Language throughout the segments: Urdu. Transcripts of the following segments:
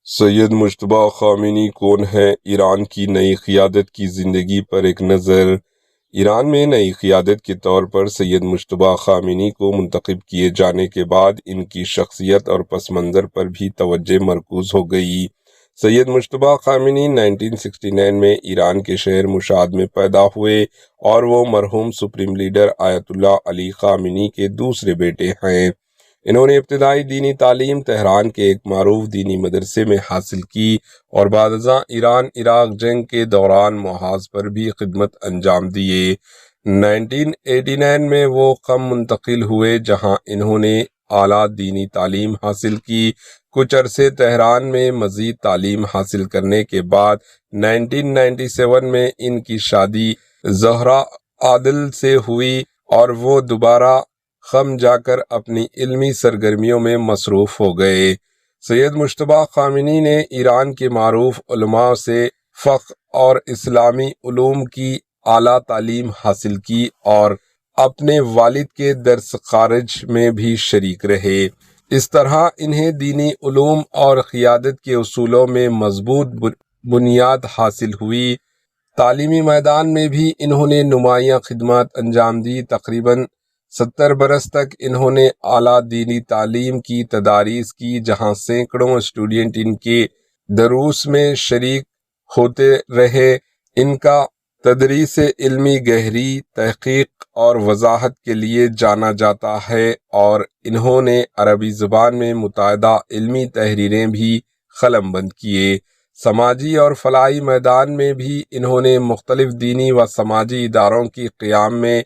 سید مجتبیٰ خامنئی کون ہیں؟ ایران کی نئی قیادت کی زندگی پر ایک نظر۔ ایران میں نئی قیادت کے طور پر سید مجتبیٰ خامنئی کو منتخب کیے جانے کے بعد ان کی شخصیت اور پس منظر پر بھی توجہ مرکوز ہو گئی۔ سید مجتبیٰ خامنئی 1969 میں ایران کے شہر مشہد میں پیدا ہوئے اور وہ مرحوم سپریم لیڈر آیت اللہ علی خامنئی کے دوسرے بیٹے ہیں۔ انہوں نے ابتدائی دینی تعلیم تہران کے ایک معروف دینی مدرسے میں حاصل کی اور بعد ازاں ایران عراق جنگ کے دوران محاذ پر بھی خدمت انجام دیے۔ 1989 میں وہ قم منتقل ہوئے جہاں انہوں نے اعلیٰ دینی تعلیم حاصل کی۔ کچھ عرصے تہران میں مزید تعلیم حاصل کرنے کے بعد 1997 میں ان کی شادی زہرا عادل سے ہوئی اور وہ دوبارہ قم جا کر اپنی علمی سرگرمیوں میں مصروف ہو گئے۔ سید مجتبیٰ خامنئی نے ایران کے معروف علماء سے فقہ اور اسلامی علوم کی اعلیٰ تعلیم حاصل کی اور اپنے والد کے درس خارج میں بھی شریک رہے۔ اس طرح انہیں دینی علوم اور قیادت کے اصولوں میں مضبوط بنیاد حاصل ہوئی۔ تعلیمی میدان میں بھی انہوں نے نمایاں خدمات انجام دی۔ تقریباً 70 برس تک انہوں نے اعلیٰ دینی تعلیم کی تدریس کی، جہاں سینکڑوں اسٹوڈنٹ ان کے دروس میں شریک ہوتے رہے۔ ان کا تدریس علمی گہری تحقیق اور وضاحت کے لیے جانا جاتا ہے اور انہوں نے عربی زبان میں متعدد علمی تحریریں بھی قلم بند کیے۔ سماجی اور فلاحی میدان میں بھی انہوں نے مختلف دینی و سماجی اداروں کی قیام میں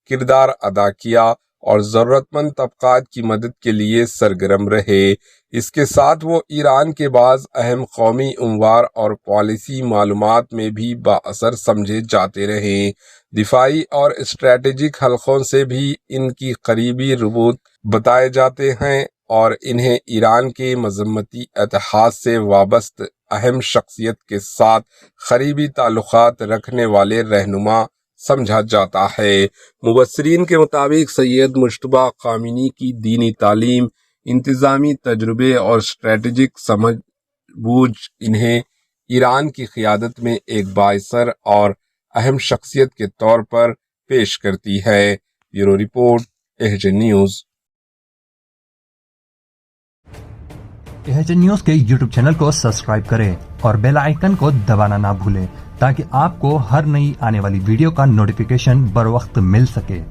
کردار ادا کیا اور ضرورت مند طبقات کی مدد کے لیے سرگرم رہے۔ اس کے ساتھ وہ ایران کے بعض اہم قومی امور اور پالیسی معلومات میں بھی بااثر سمجھے جاتے رہے۔ دفاعی اور اسٹریٹجک حلقوں سے بھی ان کی قریبی ربط بتائے جاتے ہیں اور انہیں ایران کے مذمتی اتحاد سے وابستہ اہم شخصیت کے ساتھ قریبی تعلقات رکھنے والے رہنما سمجھا جاتا ہے۔ مبصرین کے مطابق سید مجتبیٰ خامنئی کی دینی تعلیم، انتظامی تجربے اور اسٹریٹجک سمجھ بوجھ انہیں ایران کی قیادت میں ایک بااثر اور اہم شخصیت کے طور پر پیش کرتی ہے۔ بیورو رپورٹ، اہجن نیوز۔ اہجن نیوز کے یوٹیوب چینل کو سبسکرائب کریں اور بیل آئیکن کو دبانا نہ بھولیں تاکہ آپ کو ہر نئی آنے والی ویڈیو کا نوٹیفیکیشن بر وقت مل سکے۔